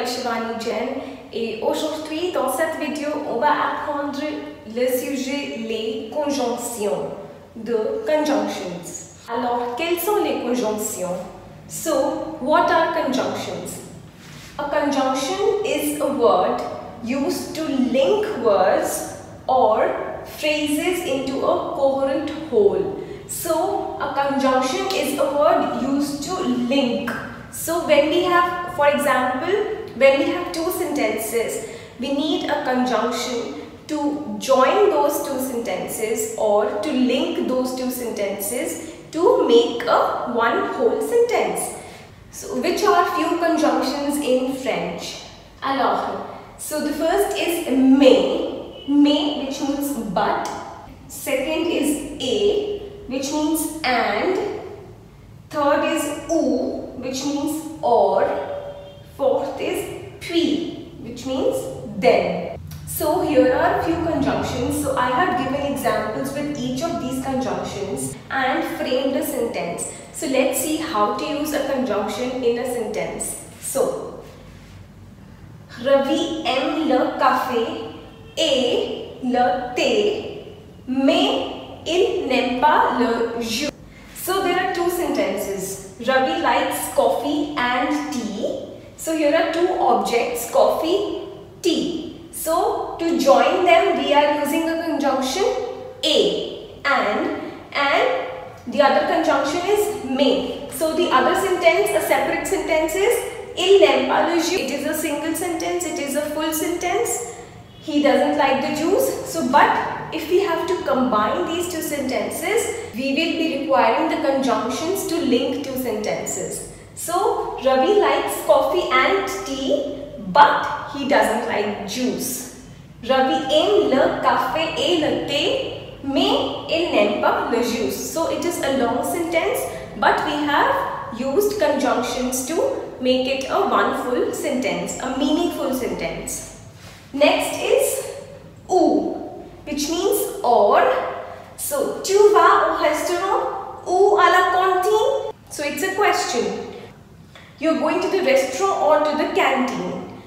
m'appelle Shivani Jain et aujourd'hui dans cette vidéo on va apprendre le sujet les conjonctions de conjunctions. Alors quelles sont les conjonctions? So what are conjunctions? A conjunction is a word used to link words or phrases into a coherent whole. So a conjunction is a word used to link. So when we have, for example, when we have two sentences, we need a conjunction to join those two sentences or to link those two sentences to make a one whole sentence. So which are few conjunctions in French? Alors, so the first is mais, which means but. Second is et, which means and. Third is ou, which means or. Fourth is puis, which means then. So here are few conjunctions. So I have given examples with each of these conjunctions and framed a sentence. So let's see how to use a conjunction in a sentence. So Ravi aime le café et le thé, mais il n'aime pas le jus. So there are two sentences. Ravi likes coffee and tea. So here are two objects, coffee, tea. So to join them we are using a conjunction a and the other conjunction is mais. So the other sentence, a separate sentence is il n'aime pas le jus. It is a single sentence, it is a full sentence. He doesn't like the juice. So but if we have to combine these two sentences, we will be requiring the conjunctions to link two sentences. So Ravi likes coffee and tea, but he doesn't like juice. Ravi aime le café et le thé, mais il n'aime pas le jus. So it is a long sentence, but we have used conjunctions to make it a one full sentence, a meaningful sentence. Next is ou, which means or. So tu vas au restaurant ou à la cantine? So it's a question. You're going to the restaurant or to the canteen.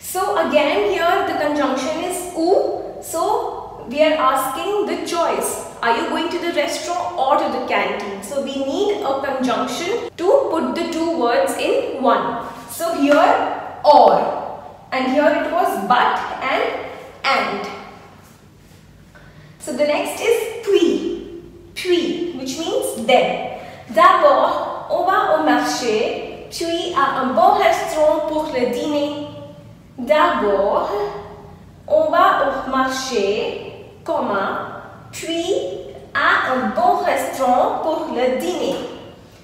So again here the conjunction is ou. So we are asking the choice. Are you going to the restaurant or to the canteen? So we need a conjunction to put the two words in one. So here or. And here it was but and. So the next is puis, which means then. D'abord, on va au marché, puis à un bon restaurant pour le dîner. D'abord, on va au marché, puis à un bon restaurant pour le dîner.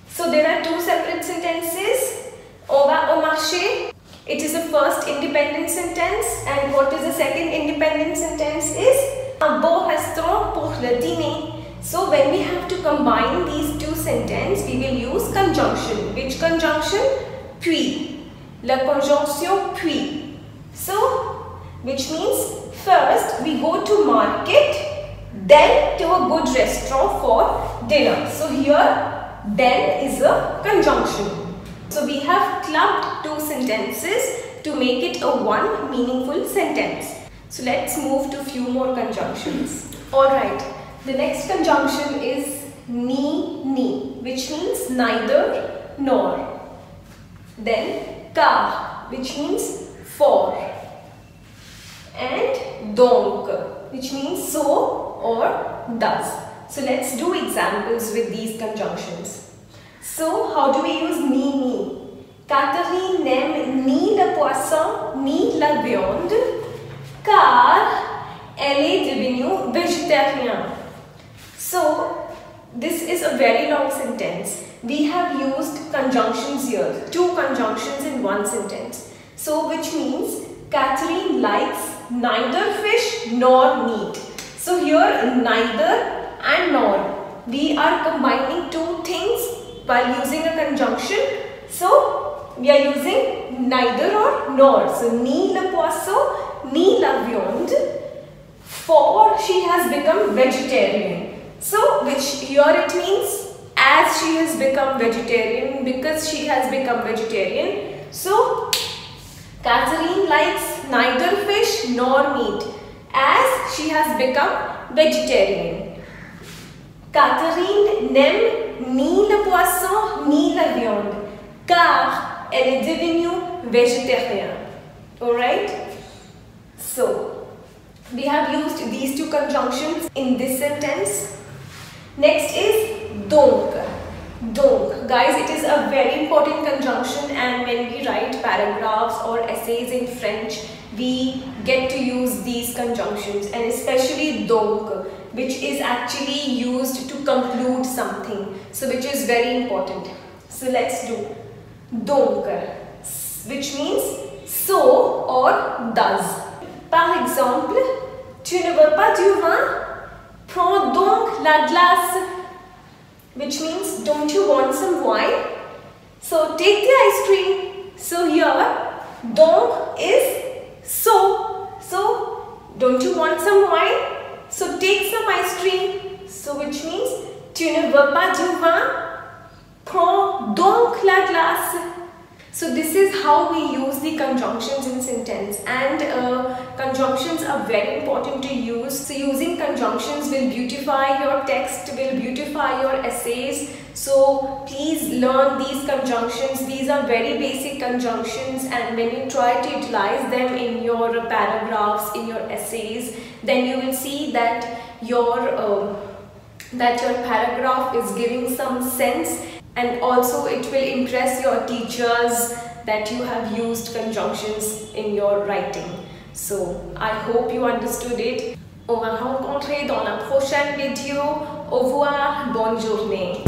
So there are two separate sentences. On va au marché. It is the first independent sentence, and what is the second independent sentence is un bon restaurant pour le dîner. So when we have to combine these two sentences, we will use conjunction. Which conjunction? Puis. La conjonction puis. So, which means first we go to market, then to a good restaurant for dinner. So here, then is a conjunction. So we have clubbed two sentences to make it a one meaningful sentence. So let's move to few more conjunctions. Alright, the next conjunction is ni, which means neither nor. Then car, which means for. And donc, which means so or thus. So let's do examples with these conjunctions. So how do we use ni? Catherine n'aime ni le poisson ni la viande car elle est devenue végétarienne. So this is a very long sentence. We have used conjunctions here, two conjunctions in one sentence. So which means Catherine likes neither fish nor meat. So here neither and nor. We are combining two things while using a conjunction. So we are using neither or nor. So ni le poisson ni la viande, for she has become vegetarian. So which here it means as she has become vegetarian, because she has become vegetarian. So Catherine likes neither fish nor meat as she has become vegetarian. Catherine n'aime ni le poisson ni la viande car elle est devenue végétarienne. Alright? So, we have used these two conjunctions in this sentence. Next is donc. Donc. Guys, it is a very important conjunction, and when we write paragraphs or essays in French, we get to use these conjunctions, and especially donc, which is actually used to conclude something. So, which is very important. So, let's do donc, which means so or does. Par exemple, tu ne veux pas du vin? Prends donc la glace. Which means, don't you want some wine? So take the ice cream. So here, donc is so. So, don't you want some wine? So take some ice cream. So which means, tu ne veux pas du vin? Prends donc la glace. So this is how we use the conjunctions in sentence, and conjunctions are very important to use. So using conjunctions will beautify your text, will beautify your essays. So please learn these conjunctions. These are very basic conjunctions, and when you try to utilize them in your paragraphs, in your essays, then you will see that your paragraph is giving some sense. And also it will impress your teachers that you have used conjunctions in your writing. So I hope you understood it. On va rencontrer dans la prochaine vidéo. Au revoir, bonne journée.